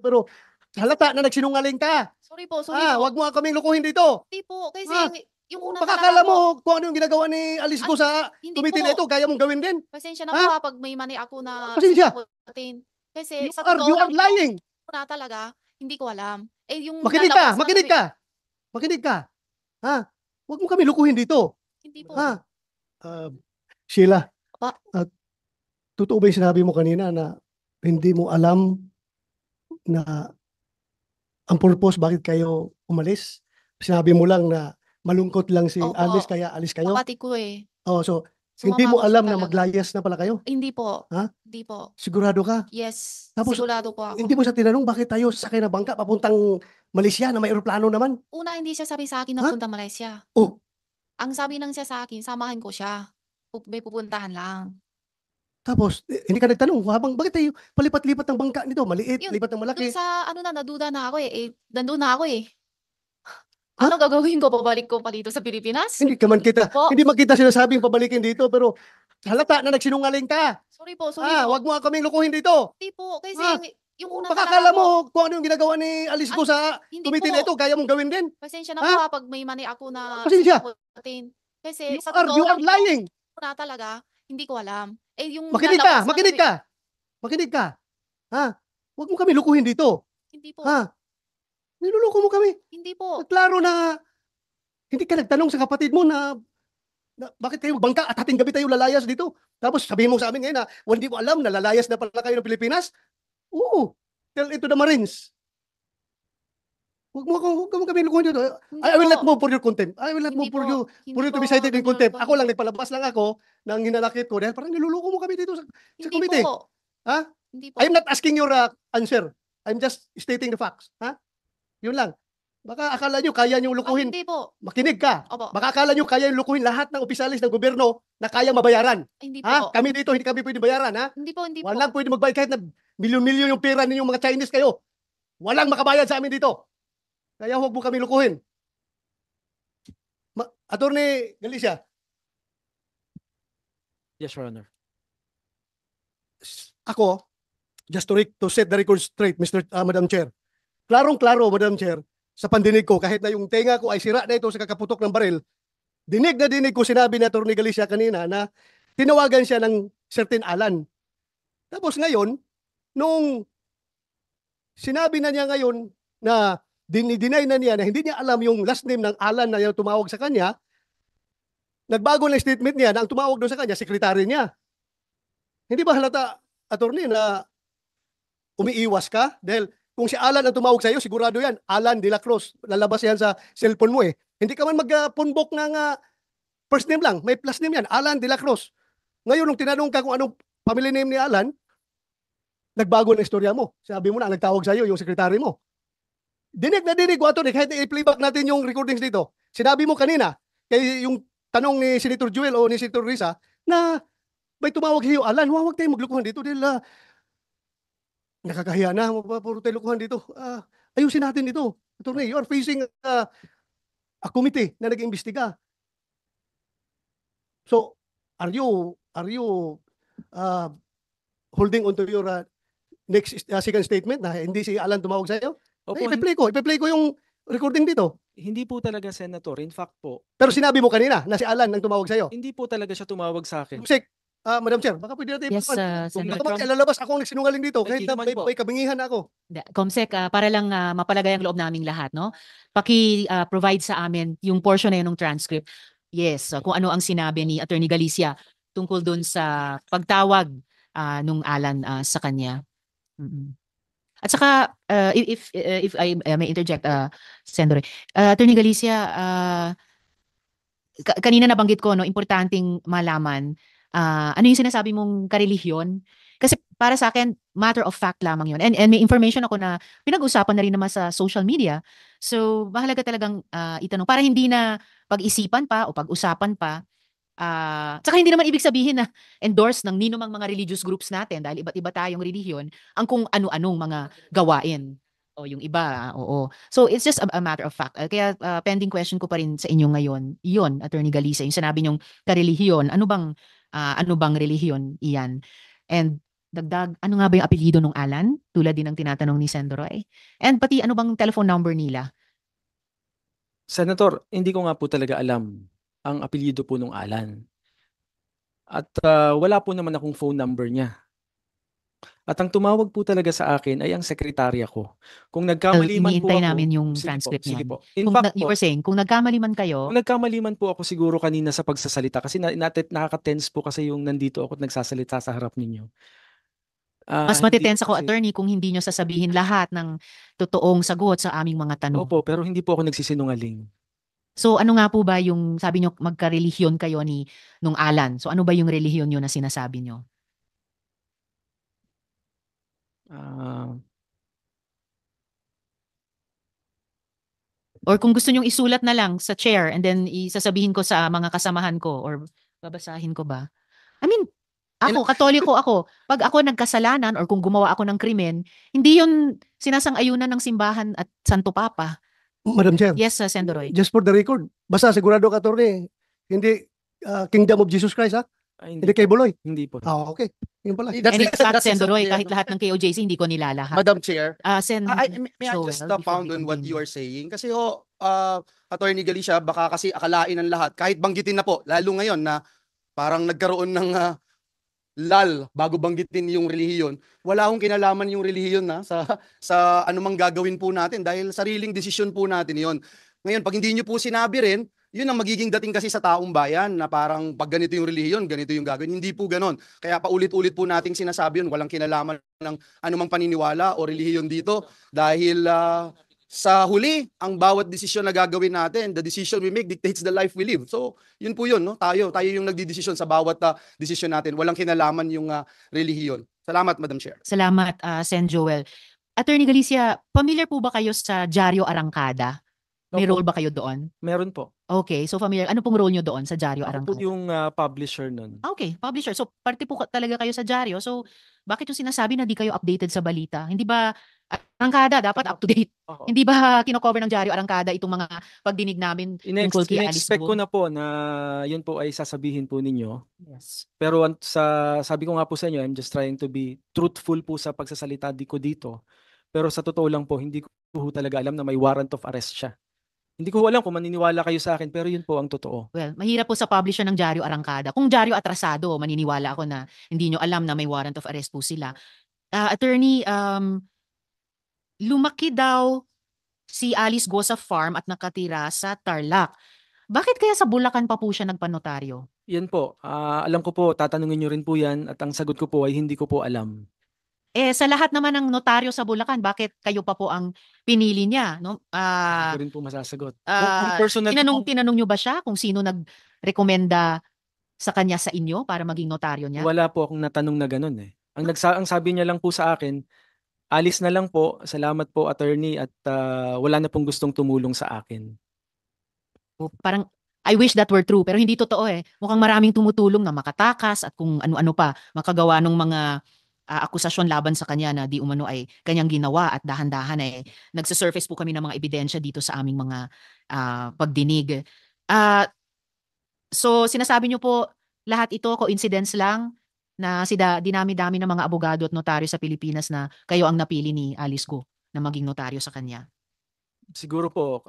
Pero halata na nagsinungaling ka. Sorry po, sorry po. Wag mo kaming lukuhin dito. Hindi po, kasi yung una Baka talaga akala po, mo kung ano yung ginagawa ni Alice ko sa hindi committee na po. ito, kaya mong gawin din. Pasensya na po pag may mali ako na Pasensya. sasagutin. You Kasi sa are, totoo you are lang po, lying. una talaga, hindi ko alam. Eh, yung Makinig ka, lalabas na makinig sabi, ka. Makinig ka. Huwag mo kami lukuhin dito. hindi po. Sheila, Pa, totoo ba yung sinabi mo kanina na hindi mo alam na ang purpose bakit kayo umalis? Sinabi mo lang na malungkot lang si Alice opo, kaya alis kayo? kapatid ko eh. So hindi Sumama mo po siya alam na talaga. maglayas na pala kayo? Hindi po. Ha? Hindi po. Sigurado ka? Yes, Tapos sigurado po ako. hindi mo siya tinanong bakit tayo sasakay na bangka papuntang Malaysia na may eroplano naman? Una, hindi siya sabi sa akin na Ha? punta Malaysia. Oh, Ang sabi lang siya sa akin, samahan ko siya. May pupuntahan lang. tapos hindi ka nagtanong habang bakit tayo palipat-lipat ng bangka nito? Maliit, Yun, lipat ng malaki. dun sa ano na, naduda na ako eh. Nandun na ako eh. Ha? Ano gagawin ko? Pabalik ko pa dito sa Pilipinas? Hindi ka man kita, Po. hindi man kita sinasabing pabalikin dito, pero halata na nagsinungaling ka. Sorry po, sorry po. Wag mo kaming lukuhin dito. Hindi po, kasi yung una Baka talaga akala po, mo kung ano yung ginagawa ni Alice ko sa hindi committee po. na ito, kaya mong gawin din. Pasensya na po pag may mali ako na Pasensya. sasagutin. Kasi You sa are, totoo you lang are lying. po, una talaga, hindi ko alam. Eh, yung Makinig ka, lalabas na makinig sabi, ka. Makinig ka. Huwag mo kami lukuhin dito. hindi po. Niluluko mo kami. Hindi po. Klaro na hindi ka nagtanong sa kapatid mo na bakit kayo bangka at hating gabi tayo lalayas dito. Tapos sabihin mo sa amin ngayon na hindi mo alam na lalayas na pala kayo ng Pilipinas. Oo. Tell it to the Marines. Huwag mo kami lukuhin dito. Hindi I will po. not move for your contempt. I will not Hindi move for po. you Hindi to po be cited in ganun contempt. po. Ako lang nagpalabas lang ako ng hinanakit ko dahil parang niluluko mo kami dito sa Hindi committee. po. Ha? Hindi po. I'm not asking your answer. I'm just stating the facts. Yun lang. Baka akala nyo kaya nyo lukuhin. Hindi po. Makinig ka. Opo. Baka akala nyo kaya nyo lukuhin lahat ng opisyalis ng gobyerno na kayang mabayaran. Hindi po. Kami dito, hindi kami pwede bayaran. Hindi po, hindi po. Walang pwede magbayad kahit na milyon-milyon yung pera ninyong mga Chinese kayo. Walang makabayad sa amin dito. Kaya huwag mo kami lukuhin. Attorney Galicia. Yes, Your Honor. Ako, just to set the record straight, Madam Chair. Klarong-klaro, Madam Chair, sa pandinig ko, kahit na yung tenga ko ay sira na ito sa kakaputok ng baril, dinig na dinig ko sinabi ni Attorney Galicia kanina na tinawagan siya ng certain Alan. Tapos ngayon, nung sinabi na niya ngayon na dinay na niya na hindi niya alam yung last name ng Alan na yung tumawag sa kanya, nagbago na statement niya na ang tumawag doon sa kanya, sekretary niya. Hindi ba halata, attorney, na umiiwas ka? Dahil kung si Alan ang tumawag sa iyo, sigurado yan, Alan de la Cruz, lalabas yan sa cellphone mo eh. Hindi ka man magpunbok ng first name lang, may last name yan, Alan de la Cruz. Ngayon, nung tinanong ka kung anong family name ni Alan, nagbago na istorya mo. Sabi mo na, ang nagtawag sa iyo, yung sekretary mo. Dinig na dinig ko, attorney, kahit i-playback natin yung recordings dito. Sinabi mo kanina, kay yung tanong ni Senator Joel o ni Senator Risa, na may tumawag sa iyo, Alan, huwag tayo maglukuhan dito dahil nakakahiya na, puro tayo lukuhan dito. Ayusin natin ito. Attorney, you are facing a committee na nag-imbestiga. So, are you holding on to your next second statement na hindi si Alan tumawag sa iyo? Opo, Ipe-play ko yung recording dito. hindi po talaga, Senator. In fact po, Pero sinabi mo kanina na si Alan ang tumawag sa iyo. hindi po talaga siya tumawag sa akin. Sek, Madam Chair, baka pwede natin Yes, kung Senator. baka lalabas ako ang nagsinungaling dito kahit na Nakikiman po. may kabingihan ako. Comsec, para lang mapalagay ang loob naming lahat, no? Paki-provide sa amin yung portion na yun ng transcript. Yes, kung ano ang sinabi ni Attorney Galicia tungkol dun sa pagtawag nung Alan sa kanya. At saka, if I may interject, Senator, Attorney Galicia, kanina nabanggit ko, no, importanteng malaman, ano yung sinasabi mong karelihiyon? Kasi para sa akin, matter of fact lamang yun. And may information ako na pinag-usapan na rin naman sa social media. So, mahalaga talagang itanong para hindi na pag-isipan pa o pag-usapan pa. Tsaka hindi naman ibig sabihin na endorse ng ninumang mga religious groups natin dahil iba't iba tayong relihiyon ang kung ano-anong mga gawain. O yung iba, oo. So it's just a matter of fact. Kaya pending question ko pa rin sa inyo ngayon, iyon, Attorney Galicia, yung sinabi niyong karelihiyon, ano bang relihiyon iyan? And dagdag, ano nga ba yung apelyido ng Alan? Tulad din ng tinatanong ni Sendoroy. And pati ano bang telephone number nila? Senator, hindi ko nga po talaga alam ang apelyido po nung Alan. At wala po naman akong phone number niya. At ang tumawag po talaga sa akin ay ang sekretarya ko. Kung nagkamali man po Iniintay ako, namin yung sige po, transcript sige niyan. po. In Kung fact you po, were saying, kung nagkamali man kayo, kung nagkamali man po ako siguro kanina sa pagsasalita kasi nakaka-tense po kasi yung nandito ako at nagsasalita sa harap ninyo. mas Hindi matitense po ako, kasi, attorney, kung hindi nyo sasabihin lahat ng totoong sagot sa aming mga tanong. opo, pero hindi po ako nagsisinungaling. So ano nga po ba yung sabi nyo magka-relihiyon kayo ni nung Alan? So ano ba yung relihiyon nyo na sinasabi nyo? Ah, Or kung gusto nyong isulat na lang sa chair and then isasabihin ko sa mga kasamahan ko or babasahin ko ba? I mean, ako, katoliko ako. Pag ako nagkasalanan or kung gumawa ako ng krimen, hindi yun sinasang-ayunan ng simbahan at Santo Papa. Madam Chair, Yes, Sendoroy. just for the record, basta sigurado ka, attorney, hindi Kingdom of Jesus Christ, ha? hindi Hindi kay po. Buloy. Hindi po. Okay. Yun pala. And in fact, that's Sendoroy, exactly, kahit lahat ng KOJC, hindi ko nilalahat. Madam Chair, Sen may I just Joel, before pound we on what you continue. are saying? Kasi Attorney Galicia, baka kasi akalain ng lahat, kahit banggitin na po, lalo ngayon na parang nagkaroon ng lal bago banggitin yung relihiyon, wala akong kinalaman yung relihiyon na sa anumang gagawin po natin dahil sariling desisyon po natin yon. Ngayon, pag hindi nyo po sinabi rin, yun ang magiging dating kasi sa taong bayan na parang pag ganito yung relihiyon, ganito yung gagawin. Hindi po ganon. Kaya paulit-ulit po nating sinasabi yun, walang kinalaman ng anumang paniniwala o relihiyon dito dahil sa huli, ang bawat desisyon na gagawin natin, the decision we make dictates the life we live. So, yun po yun, no? Tayo yung nagdidesisyon sa bawat desisyon natin. Walang kinalaman yung relihiyon. Salamat, Madam Chair. Salamat, Sen Joel. Attorney Galicia, familiar po ba kayo sa Diaryo Arangkada? May Opo. role ba kayo doon? Meron po. Okay, so familiar. Ano pong role nyo doon sa Diaryo Ako po Arangkada? yung publisher nun. Okay, publisher. So, parte po talaga kayo sa dyaryo. So, bakit yung sinasabi na di kayo updated sa balita? Hindi ba Arangkada dapat up to date? Oo. Hindi ba kino-cover ng dyaryo Arangkada itong mga pagdinig namin tungkol kay Alice In-expect ko Guo? na po na yun po ay sasabihin po ninyo. Yes. Pero sabi ko nga po sa inyo, I'm just trying to be truthful po sa pagsasalita ko dito. Pero sa totoo lang po, hindi ko po talaga alam na may warrant of arrest siya. Hindi ko alam kung maniniwala kayo sa akin, pero yun po ang totoo. Well, mahirap po sa publisher ng dyaryo Arangkada. Kung dyaryo atrasado, maniniwala ako na hindi nyo alam na may warrant of arrest po sila. Attorney, lumaki daw si Alice Guo sa farm at nakatira sa Tarlac. Bakit kaya sa Bulacan pa po siya nagpanotaryo? Yan po. Alam ko po, tatanungin nyo rin po yan at ang sagot ko po ay hindi ko po alam. Sa lahat naman ng notaryo sa Bulacan, bakit kayo pa po ang pinili niya? No? Hindi ko rin po masasagot. Kung personal Tinanong nyo ba siya kung sino nagrekomenda sa kanya sa inyo para maging notaryo niya? wala po akong natanong na ganun eh. Ang sabi niya lang po sa akin, alis na lang po, salamat po attorney at wala na pong gustong tumulong sa akin. Parang, I wish that were true, pero hindi totoo eh. Mukhang maraming tumutulong na makatakas at kung ano-ano pa, makagawa ng mga akusasyon laban sa kanya na di umano ay kanyang ginawa at dahan-dahan ay nagsasurface po kami ng mga ebidensya dito sa aming mga pagdinig. So sinasabi niyo po lahat ito coincidence lang na dinami-dami ng mga abogado at notaryo sa Pilipinas na kayo ang napili ni Alice Guo na maging notaryo sa kanya. Siguro po,